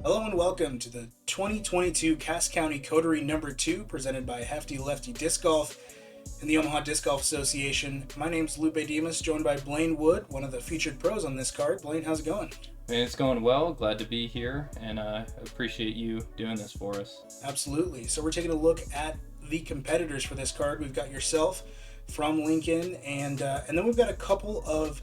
Hello and welcome to the 2022 Cass County Coterie number 2 presented by Hefty Lefty Disc Golf and the Omaha Disc Golf Association. My name's Lupe Dimas, joined by Blaine Wood, one of the featured pros on this card. Blaine, how's it going? Man, it's going well. Glad to be here, and appreciate you doing this for us. Absolutely. So we're taking a look at the competitors for this card. We've got yourself from Lincoln, and then we've got a couple of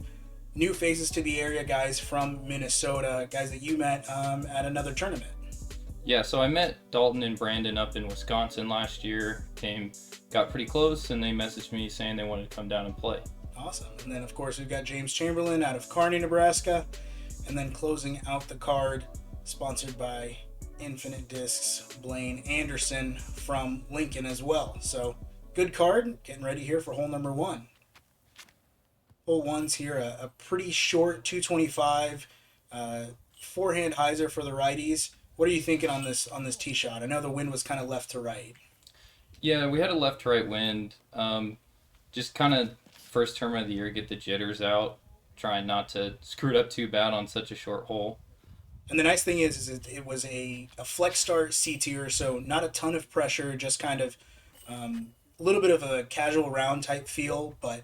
new faces to the area, guys from Minnesota, guys that you met at another tournament. Yeah, so I met Dalton and Brandon up in Wisconsin last year. Got pretty close, and they messaged me saying they wanted to come down and play. Awesome. And then, of course, we've got James Chamberlain out of Kearney, Nebraska. And then closing out the card, sponsored by Infinite Discs, Blaine Anderson from Lincoln as well. So, good card. Getting ready here for hole number 1. Hole 1's here, a pretty short 225, forehand hyzer for the righties. What are you thinking on this tee shot? I know the wind was kind of left to right. Yeah, we had a left to right wind. Just kind of first tournament of the year, get the jitters out, trying not to screw it up too bad on such a short hole. And the nice thing is it was a flex start C tier, so not a ton of pressure, just kind of a little bit of a casual round type feel, but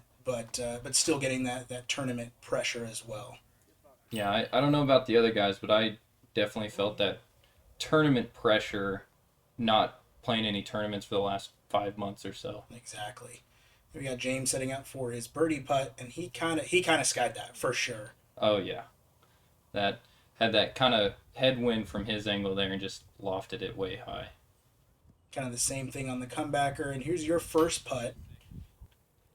still getting that tournament pressure as well. Yeah, I don't know about the other guys, but I definitely felt that tournament pressure not playing any tournaments for the last 5 months or so. Exactly. We got James setting up for his birdie putt, and he kind of skied that for sure. Oh, yeah. That had that kind of headwind from his angle there and just lofted it way high. Kind of the same thing on the comebacker, and here's your first putt.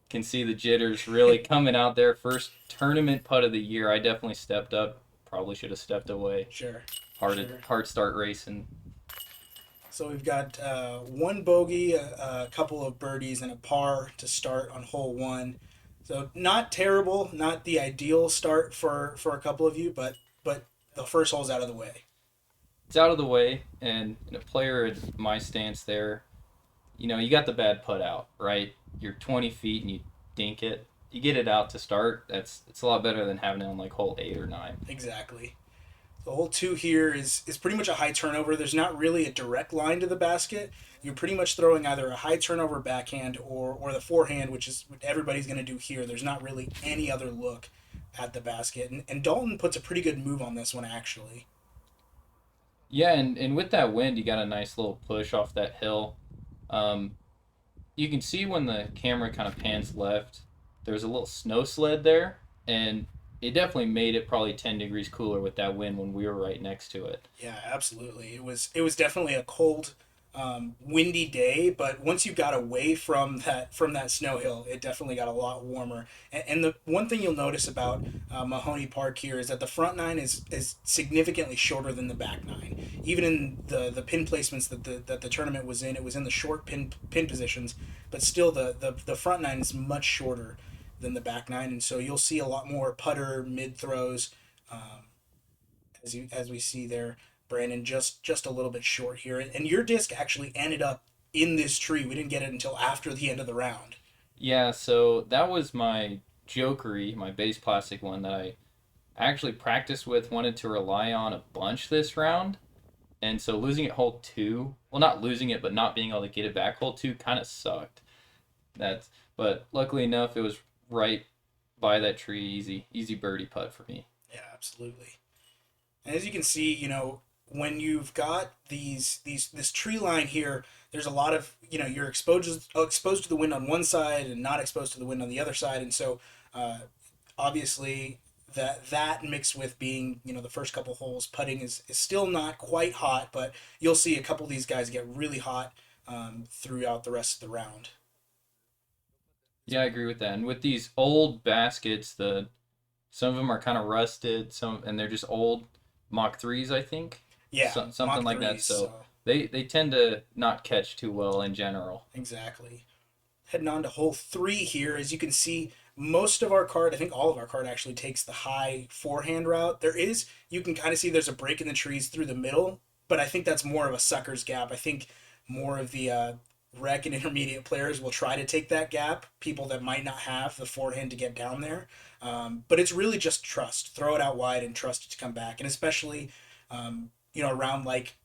Can see the jitters really coming out there. First tournament putt of the year. I definitely stepped up. Probably should have stepped away. Sure. Hard start racing. So we've got one bogey, a couple of birdies, and a par to start on hole 1. So not terrible, not the ideal start for a couple of you, but the first hole's out of the way. It's out of the way, and a player at my stance there, you got the bad putt out, right? You're 20 feet and you dink it. You get it out to start. It's a lot better than having it on like hole 8 or 9. Exactly. The hole 2 here is pretty much a high turnover. There's not really a direct line to the basket. You're pretty much throwing either a high turnover backhand or the forehand, which is what everybody's going to do here. There's not really any other look at the basket. And Dalton puts a pretty good move on this one, actually. Yeah, and with that wind, you got a nice little push off that hill. Um, you can see when the camera kind of pans left, there's a little snow sled there, and it definitely made it probably 10 degrees cooler with that wind when we were right next to it. Yeah, absolutely. It was definitely a cold, windy day, but once you got away from that snow hill, it definitely got a lot warmer. And the one thing you'll notice about Mahoney Park here is that the front nine is significantly shorter than the back nine. Even in the pin placements that the tournament was in, it was in the short pin positions, but still the front nine is much shorter than the back nine, and so you'll see a lot more putter mid throws, as we see there. Brandon just a little bit short here, and your disc actually ended up in this tree. We didn't get it until after the end of the round. Yeah, so that was my Jokery, my base plastic one that I actually practiced with, wanted to rely on a bunch this round. And so losing it hole 2, well, not losing it, but not being able to get it back hole 2 kind of sucked. But luckily enough, it was right by that tree, easy birdie putt for me. Yeah, absolutely. And as you can see, when you've got this tree line here, there's a lot of you're exposed to the wind on one side and not exposed to the wind on the other side, and so obviously that mixed with being the first couple holes putting is still not quite hot, but you'll see a couple of these guys get really hot throughout the rest of the round. Yeah, I agree with that. And with these old baskets, some of them are kind of rusted, and they're just old Mach 3s, I think. Yeah, Something Mach like that. 3s. So So they tend to not catch too well in general. exactly. Heading on to hole 3 here, as you can see, most of our card, I think all of our card actually takes the high forehand route. You can kind of see there's a break in the trees through the middle, but I think that's more of a sucker's gap. I think more of the rec and intermediate players will try to take that gap, people that might not have the forehand to get down there. But it's really just trust. Throw it out wide and trust it to come back. And especially around like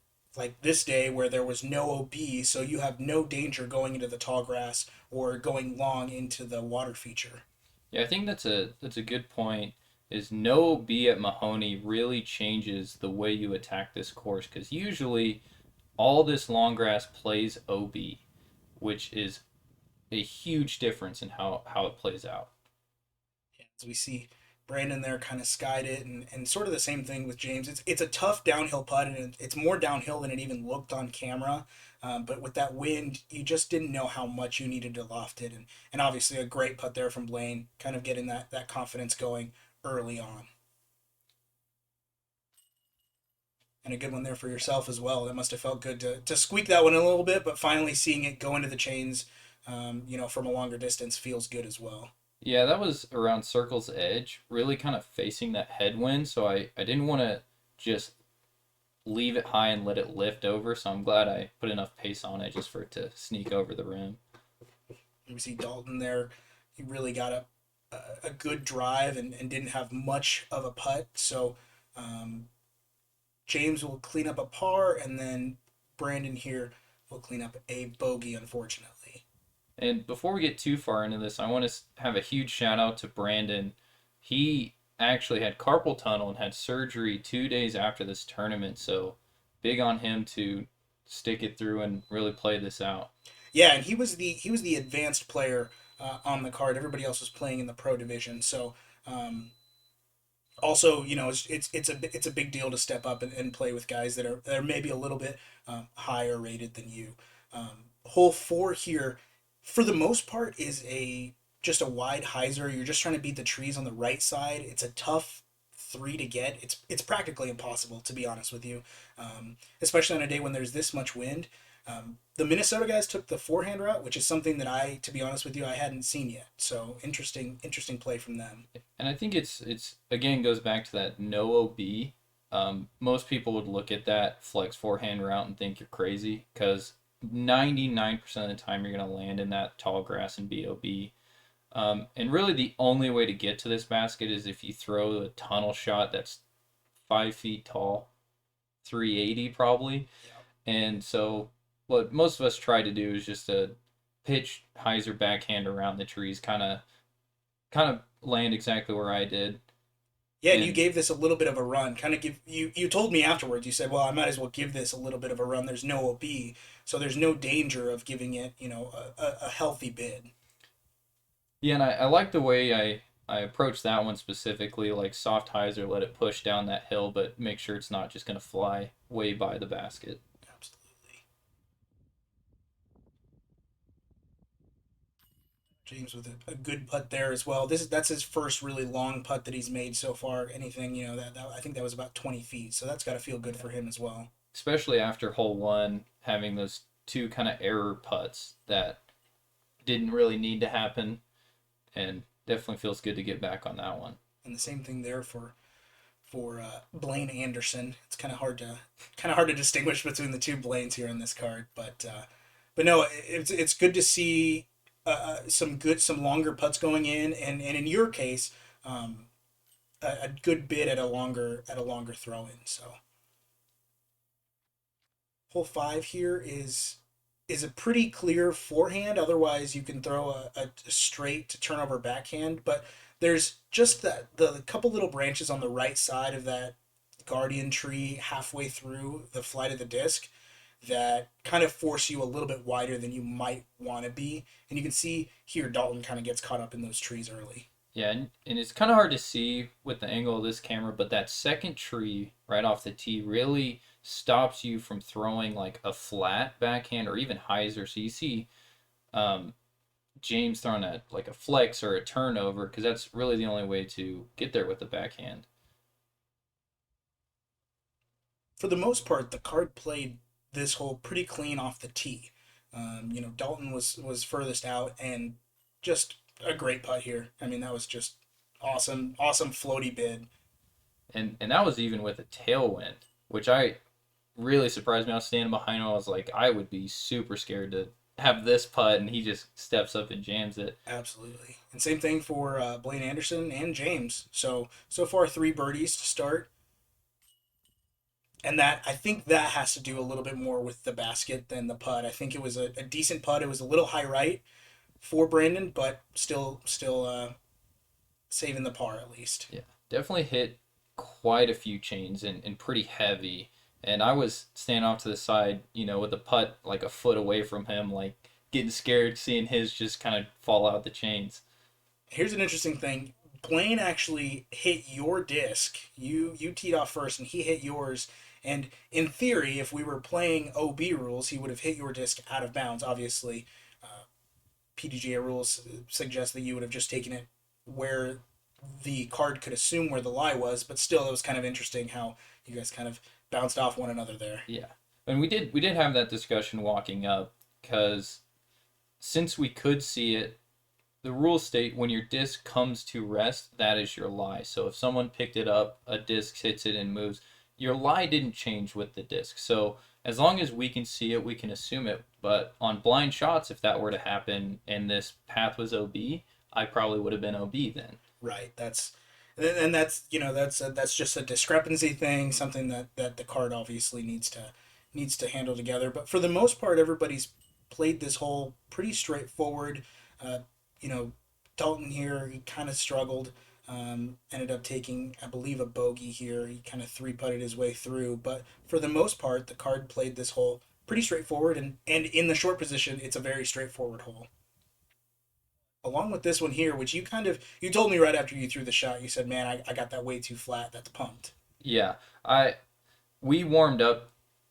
this day where there was no OB, so you have no danger going into the tall grass or going long into the water feature. Yeah, I think that's a good point. Is no B at Mahoney really changes the way you attack this course because usually all this long grass plays OB, which is a huge difference in how it plays out. As we see Brandon there kind of skied it, and sort of the same thing with James. It's a tough downhill putt, and it's more downhill than it even looked on camera. But with that wind, you just didn't know how much you needed to loft it, and obviously a great putt there from Blaine, kind of getting that confidence going early on, and a good one there for yourself as well. That must have felt good to squeak that one a little bit, but finally seeing it go into the chains, from a longer distance feels good as well. Yeah, that was around Circle's edge, really kind of facing that headwind. So I didn't want to just leave it high and let it lift over. So I'm glad I put enough pace on it just for it to sneak over the rim. We see Dalton there. He really got a good drive and didn't have much of a putt. So um, James will clean up a par, and then Brandon here will clean up a bogey, unfortunately. And before we get too far into this, I want to have a huge shout out to Brandon. He actually had carpal tunnel and had surgery 2 days after this tournament. So big on him to stick it through and really play this out. Yeah, and he was the advanced player on the card. Everybody else was playing in the pro division. So also, it's a big deal to step up and play with guys that are maybe a little bit higher rated than you. Hole four here, for the most part, is a just a wide hyzer. You're just trying to beat the trees on the right side. It's a tough three to get. It's practically impossible, to be honest with you, especially on a day when there's this much wind. The Minnesota guys took the forehand route, which is something that to be honest with you, I hadn't seen yet. So interesting play from them. And I think it's again goes back to that no OB. Most people would look at that flex forehand route and think you're crazy because 99% of the time you're going to land in that tall grass and BOB. And really the only way to get to this basket is if you throw a tunnel shot that's 5 feet tall, 380 probably. And so what most of us try to do is just a pitch hyzer backhand around the trees, kind of land exactly where I did. Yeah, and you And gave this a little bit of a run. Kind of give you told me afterwards. You said, "Well, I might as well give this a little bit of a run. There's no OB, so there's no danger of giving it, a healthy bid." yeah, and I like the way I approached that one specifically, like soft hyzer, let it push down that hill, but make sure it's not just gonna fly way by the basket. Absolutely. James with a good putt there as well. That's his first really long putt that he's made so far. Anything, that I think that was about 20 feet. So that's got to feel good Yeah. for him as well. Especially after hole one, having those two kind of error putts that didn't really need to happen, and definitely feels good to get back on that one. And the same thing there for Blaine Anderson. It's kind of hard to distinguish between the two Blaines here on this card, but no, it's good to see some longer putts going in, and in your case, um, a good bid at a longer throw in. So hole five here is a pretty clear forehand. Otherwise, you can throw a straight to turnover backhand, but there's just the couple little branches on the right side of that guardian tree halfway through the flight of the disc that kind of force you a little bit wider than you might want to be. And you can see here Dalton kind of gets caught up in those trees early. Yeah, and it's kind of hard to see with the angle of this camera, but that second tree right off the tee really stops you from throwing like a flat backhand or even hyzer. So you see um, James throwing like a flex or a turnover because that's really the only way to get there with the backhand. For the most part, the card played this hole pretty clean off the tee. Dalton was furthest out, and just a great putt here. I mean, that was just awesome, awesome floaty bid. And that was even with a tailwind, which I really surprised me. I was standing behind him. I was like, I would be super scared to have this putt, and he just steps up and jams it. Absolutely. And same thing for Blaine Anderson and James. So far, three birdies to start. And that, I think that has to do a little bit more with the basket than the putt. I think it was a decent putt. It was a little high right for Brandon, but still saving the par at least. Yeah, definitely hit quite a few chains and pretty heavy. And I was standing off to the side, with the putt like a foot away from him, like getting scared seeing his just kind of fall out the chains. Here's an interesting thing. Blaine actually hit your disc. You teed off first, and he hit yours. And in theory, if we were playing OB rules, he would have hit your disc out of bounds. Obviously, PDGA rules suggest that you would have just taken it where the card could assume where the lie was. But still, it was kind of interesting how you guys kind of bounced off one another there. Yeah, and we did have that discussion walking up because since we could see it, the rules state when your disc comes to rest, that is your lie. So if someone picked it up, a disc hits it and moves, your lie didn't change with the disc. So as long as we can see it, we can assume it. But on blind shots, if that were to happen and this path was OB, I probably would have been OB then. Right. That's just a discrepancy thing, something that the card obviously needs to handle together. But for the most part, everybody's played this hole pretty straightforward. Uh, you know, Dalton here, he kind of struggled. Ended up taking, I believe, a bogey here. He kind of three putted his way through. But for the most part, the card played this hole pretty straightforward. And in the short position, it's a very straightforward hole. Along with this one here, which you told me right after you threw the shot, you said, "Man, I got that way too flat. That's pumped." Yeah, I we warmed up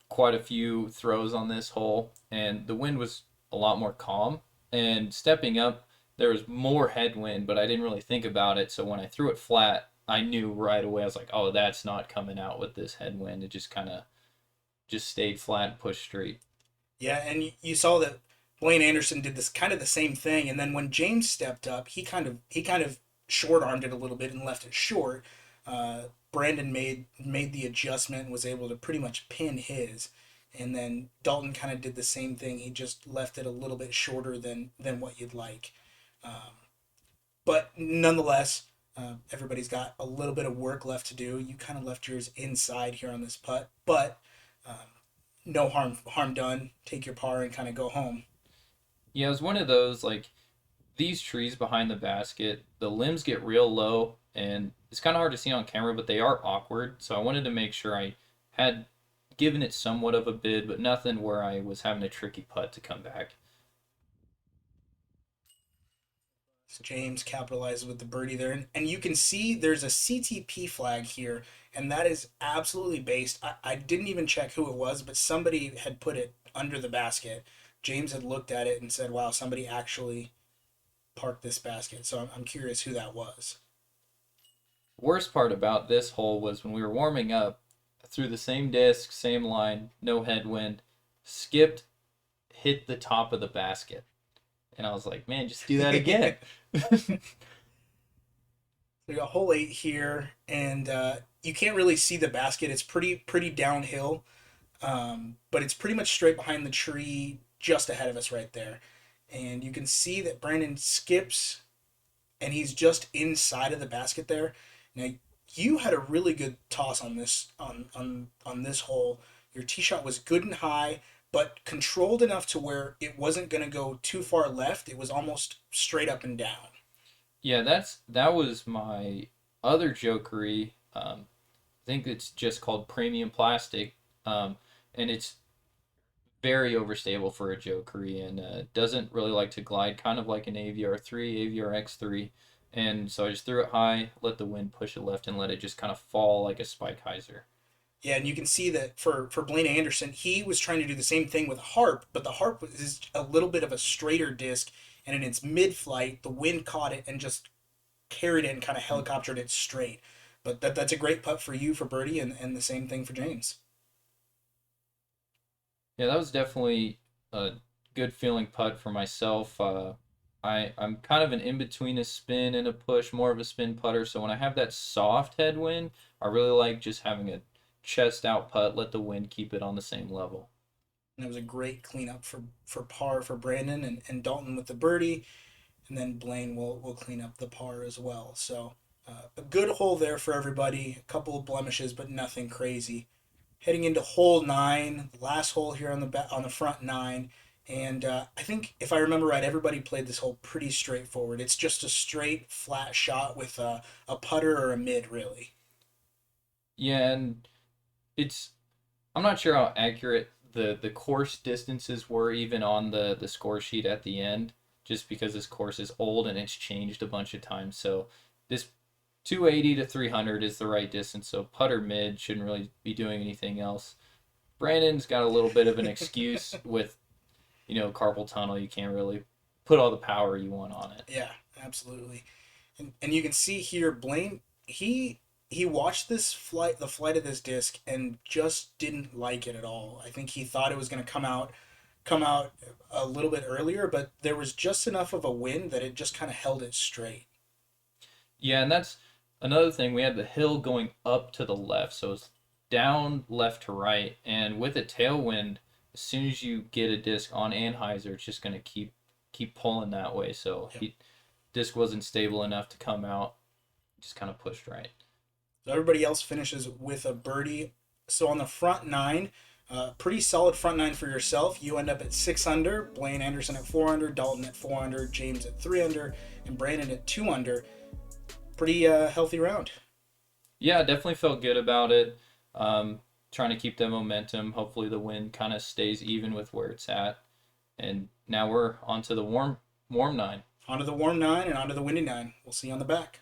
quite a few throws on this hole, and the wind was a lot more calm. And stepping up, there was more headwind, but I didn't really think about it. So when I threw it flat, I knew right away. I was like, "Oh, that's not coming out with this headwind." It just kind of just stayed flat and pushed straight. Yeah, and you saw that Blaine Anderson did this kind of the same thing, and then when James stepped up, he kind of short armed it a little bit and left it short. Brandon made the adjustment and was able to pretty much pin his, and then Dalton kind of did the same thing. He just left it a little bit shorter than what you'd like. Um, but nonetheless, everybody's got a little bit of work left to do. You kind of left yours inside here on this putt, but um, no harm done. Take your par and kind of go home. Yeah, it was one of those like these trees behind the basket, the limbs get real low and it's kind of hard to see on camera, but they are awkward. So I wanted to make sure I had given it somewhat of a bid, but nothing where I was having a tricky putt to come back. So James capitalizes with the birdie there, and you can see there's a CTP flag here, and that is absolutely based. I didn't even check who it was, but somebody had put it under the basket. James had looked at it and said, "Wow, somebody actually parked this basket." So I'm curious who that was. Worst part about this hole was when we were warming up, through the same disc, same line, no headwind, skipped, hit the top of the basket. And I was like, man, just do that again. We got hole 8 here, and you can't really see the basket. It's pretty downhill, but it's pretty much straight behind the tree, just ahead of us right there. And you can see that Brandon skips, and he's just inside of the basket there. Now you had a really good toss on this hole. Your tee shot was good and high, but controlled enough to where it wasn't going to go too far left. It was almost straight up and down. Yeah, that was my other jokery. I think it's just called premium plastic, and it's very overstable for a jokery and doesn't really like to glide, kind of like an AVR3, AVR X3. And so I just threw it high, let the wind push it left, and let it just kind of fall like a spike hyzer. Yeah, and you can see that for Blaine Anderson, he was trying to do the same thing with a harp, but the harp is a little bit of a straighter disc, and in its mid-flight, the wind caught it and just carried it and kind of helicoptered it straight. But that's a great putt for you for birdie, and the same thing for James. Yeah, that was definitely a good feeling putt for myself. I'm kind of an in between a spin and a push, more of a spin putter. So when I have that soft headwind, I really like just having a chest out putt, let the wind keep it on the same level. And it was a great cleanup for par for Brandon and Dalton with the birdie, and then Blaine will clean up the par as well. So a good hole there for everybody. A couple of blemishes, but nothing crazy. heading into hole nine, the last hole here on the front nine. And I think if I remember right, everybody played this hole pretty straightforward. It's just a straight flat shot with a putter or a mid, really. Yeah, and it's I'm not sure how accurate the course distances were even on the score sheet at the end, just because this course is old and it's changed a bunch of times. So this 280 to 300 is the right distance. So putter mid shouldn't really be doing anything else. Brandon's got a little bit of an excuse with carpal tunnel. You can't really put all the power you want on it. Yeah, absolutely. And you can see here, Blaine, he watched the flight of this disc, and just didn't like it at all. I think he thought it was going to come out a little bit earlier, but there was just enough of a wind that it just kind of held it straight. Yeah, and that's another thing. We had the hill going up to the left, so it's down left to right, and with a tailwind, as soon as you get a disc on anhyzer, it's just going to keep pulling that way. So Yep. he disc wasn't stable enough to come out, just kind of pushed right. So everybody else finishes with a birdie. So on the front nine, pretty solid front nine for yourself. You end up at 6 under. Blaine Anderson at 4 under. Dalton at 4 under. James at 3 under, and Brandon at 2 under. Pretty healthy round. Yeah, definitely felt good about it. Trying to keep the momentum. Hopefully the wind kind of stays even with where it's at. And now we're on to the warm nine. Onto the warm nine and onto the windy nine. We'll see you on the back.